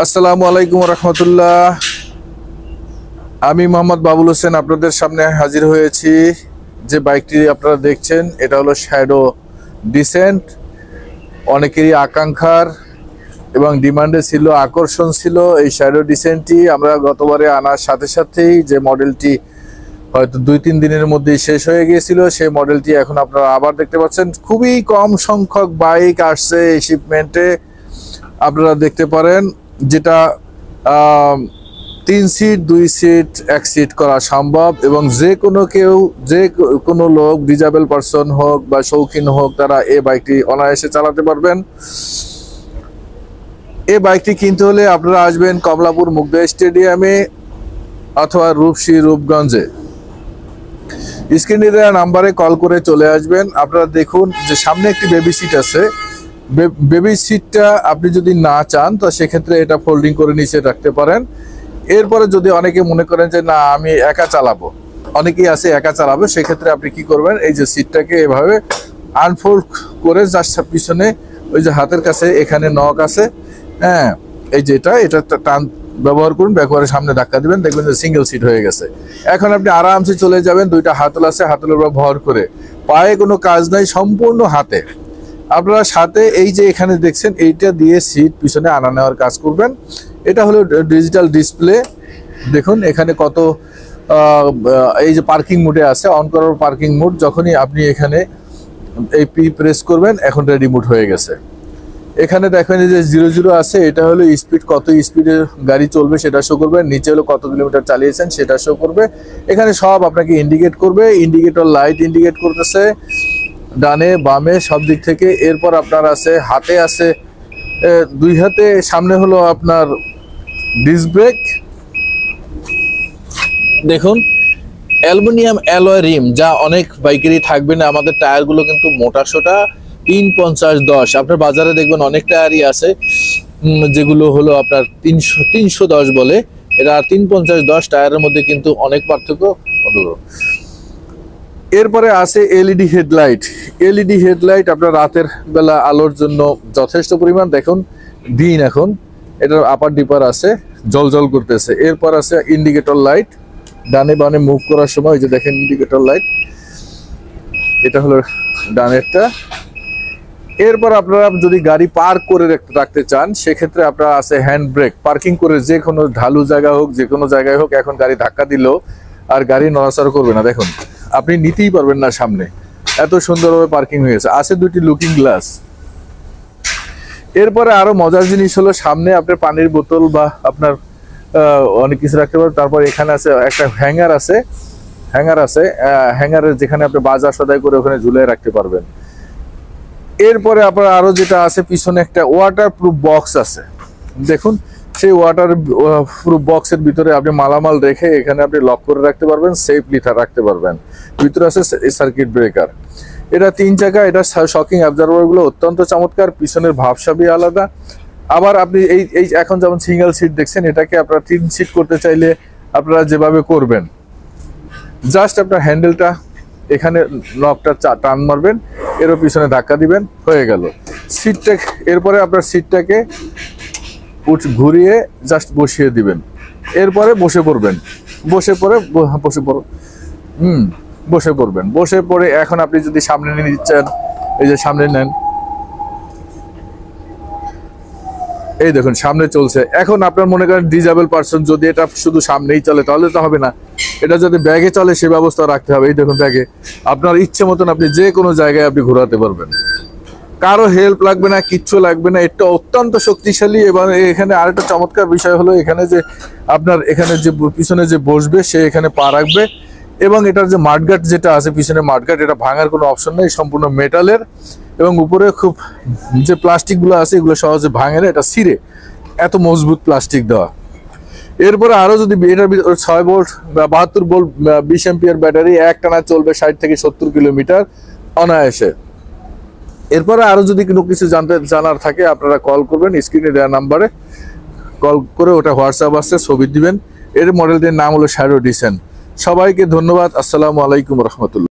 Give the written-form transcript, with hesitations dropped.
আসসালামু আলাইকুম রহমতুল্লাহ। আমি মোহাম্মদ বাবুল হোসেন আপনাদের সামনে হাজির হয়েছি। যে বাইকটি আপনারা দেখছেন এটা হলো শ্যাডো ডিসেন্ট। অনেকেরই আকাঙ্ক্ষার এবং ডিমান্ডে ছিল, আকর্ষণ ছিল এই শ্যাডো ডিসেন্টটি। আমরা গতবারে আনার সাথে সাথেই যে মডেলটি হয়তো 2-3 দিনের মধ্যেই শেষ হয়ে গিয়েছিল, সেই মডেলটি এখন আপনারা আবার দেখতে পাচ্ছেন। খুবই কম সংখ্যক বাইক আসছে এই শিপমেন্টে, আপনারা দেখতে পারেন। যেটা 3 সিট, 2 সিট, 1 সিট করা সম্ভব এবং যে কোনো লোক, ডিজেবল পারসন হোক বা শৌখিন হোক, তারা এই বাইকটি অনায়াসে চালাতে পারবেন। এই বাইকটি কিনতে হলে আপনারা আসবেন কমলাপুর মুগদা স্টেডিয়ামে অথবা রূপগঞ্জে। স্ক্রিনে দেওয়া নাম্বারে কল করে চলে আসবেন। আপনারা দেখুন যে সামনে একটি বেবি সিট আছে। বেবি সিটটা আপনি যদি না চান তো সেক্ষেত্রে এটা ফোল্ডিং করে নিচে রাখতে পারেন। এরপরে যদি অনেকে মনে করেন যে না আমি একা চালাবো, অনেকেই আছে একা চালাবে, সেক্ষেত্রে আপনি কি করবেন, এই যে সিটটাকে এভাবে আনফোল্ড করে জাস্ট পিছনে ওই যে হাতের কাছে এখানে নক আছে, হ্যাঁ, এই যে এটা টান ব্যবহার করুন, ব্যবহারের সামনে ধাক্কা দিবেন, দেখবেন যে সিঙ্গেল সিট হয়ে গেছে। এখন আপনি আরামসে চলে যাবেন। 2টা হাতল আছে, হাতলের উপর ভর করে, পায়ে কোনো কাজ নাই, সম্পূর্ণ হাতে। আপনারা সাথে এই যে এখানে দেখছেন এইটা দিয়ে সিট পিছনে আনা নেওয়ার কাজ করবেন। এটা হলো ডিজিটাল ডিসপ্লে। দেখুন এখানে কত এই যে পার্কিং মোডে আছে, অন করার পার্কিং মোড। যখনই আপনি এখানে এই পি প্রেস করবেন, এখন রেডি মোড হয়ে গেছে। এখানে দেখবেন যে 00 আছে, এটা হলো স্পিড, কত স্পিডে গাড়ি চলবে সেটা শো করবে। নিচে হলো কত কিলোমিটার চালিয়েছেন সেটা শো করবে। এখানে সব আপনাকে ইন্ডিকেট করবে। ইন্ডিকেটর লাইট ইন্ডিকেট করতেছে ডানে বামে সব দিক থেকে। এরপর আপনার আছে হাতে আছে 2 হাতে, সামনে হলো আপনার ডিস্ক ব্রেক। দেখুন অ্যালুমিনিয়াম অ্যালয় রিম, যা অনেক বাইকেরই থাকবে না। আমাদের টায়ারগুলো কিন্তু মোটা সোটা 350-10। আপনার বাজারে দেখবেন অনেক টায়ারই আছে যেগুলো হলো আপনার 300-10 বলে। এটা 350-10 টায়ারের মধ্যে কিন্তু অনেক পার্থক্য। এরপরে আছে এলইডি হেডলাইট। এলইডি হেডলাইট আপনার রাতের বেলা আলোর জন্য যথেষ্ট পরিমাণ। দেখুন দিন এখন এটার আপার ডিপার আছে, জল করতেছে। এরপর আছে ইন্ডিকেটর লাইট, ডানে বামে মুভ করার সময় যে দেখেন ইন্ডিকেটর লাইট, এটা হলো ডানেরটা। এরপর আপনারা যদি গাড়ি পার্ক করে রাখতে চান সেক্ষেত্রে আপনারা আছে হ্যান্ড ব্রেক। পার্কিং করে যে কোনো ঢালু জায়গা হোক, যে কোনো জায়গায় হোক, এখন গাড়ি ধাক্কা দিলেও আর গাড়ি নড়াচড়া করবে না। দেখুন আপনি নিতেই পারবেন না সামনে, এত সুন্দরভাবে পার্কিং হয়েছে। আছে 2টি লুকিং গ্লাস। এরপরে আরো মজার জিনিস হলো সামনে আপনার পানির বোতল বা আপনার অনেক কিছু রাখতে পারবেন। তারপর এখানে আছে একটা হ্যাঙ্গার আছে, হ্যাঙ্গারের যেখানে আপনি বাজার সদাই করে ওখানে ঝুলিয়ে রাখতে পারবেন। এরপরে আপনার আরো যেটা আছে, পিছনে একটা ওয়াটার প্রুফ বক্স আছে। দেখুন সেই ওয়াটার প্রুফ বক্সের ভিতরে আপনি মালামাল রেখে এখানে আপনি লক করে রাখতে পারবেন, সেফলি রাখতে পারবেন। ভিতরে আছে সার্কিট ব্রেকার। এটা 3 চাকা। এটা শকিং অবজারভার গুলো অত্যন্ত চমৎকার, পিছনের ভাবসাবই আলাদা। আবার আপনি এই এখন যেমন সিঙ্গেল সিট দেখছেন, এটাকে আপনারা 3 সিট করতে চাইলে আপনারা যেভাবে করবেন, জাস্ট আপনার হ্যান্ডেলটা এখানে লকটা টান মারবেন, এরও পিছনে ধাক্কা দিবেন, হয়ে গেল সিটটা। এরপরে আপনার সিটটাকে ঘুরিয়ে জাস্ট বসিয়ে দিবেন। এরপরে বসে পড়বেন। বসে পড়ে এখন আপনি যদি সামনে নিয়ে নিচ্ছেন, এই যে সামনে নেন, এই দেখুন সামনে চলছে। এখন আপনার মনে করেন ডিজেবল পারসন যদি এটা শুধু সামনেই চলে তাহলে তো হবে না, এটা যদি ব্যাগে চলে সে ব্যবস্থা রাখতে হবে। এই দেখুন ব্যাগে আপনার ইচ্ছে মতন আপনি যে কোনো জায়গায় আপনি ঘোরাতে পারবেন, কারো হেল্প লাগবে না, কিচ্ছু লাগবে না। এটা অত্যন্ত শক্তিশালী। এবং এখানে আরেকটা চমৎকার বিষয় হলো এখানে যে আপনার এখানে যে পিছনে যে বসবে সে এখানে পা রাখবে। এবং এটার যে মাঠগাট যেটা আছে, পিছনে মাঠগাট, এটা ভাঙার কোনো অপশন নেই, সম্পূর্ণ মেটালের। এবং উপরে খুব যে প্লাস্টিকগুলো আছে এগুলো সহজে ভাঙে না, এটা ছিঁড়ে এত মজবুত প্লাস্টিক দেওয়া। এরপরে আরো যদি এটার 6 ভোল্ট বা 72 ভোল্ট 20 অ্যাম্পিয়ার ব্যাটারি, একটানা চলবে 60 থেকে 70 কিলোমিটার অনায়াসে। এরপরে আরো যদি কোনো কিছু জানার থাকে আপনারা কল করবেন, স্ক্রিনে দেওয়া নাম্বারে কল করে, ওটা হোয়াটসঅ্যাপ আছে, ছবি দিবেন। এর মডেলটির নাম হলো শ্যাডো ডিসেন্ট। সবাইকে ধন্যবাদ। আসসালামু আলাইকুম রহমতুল্লাহ।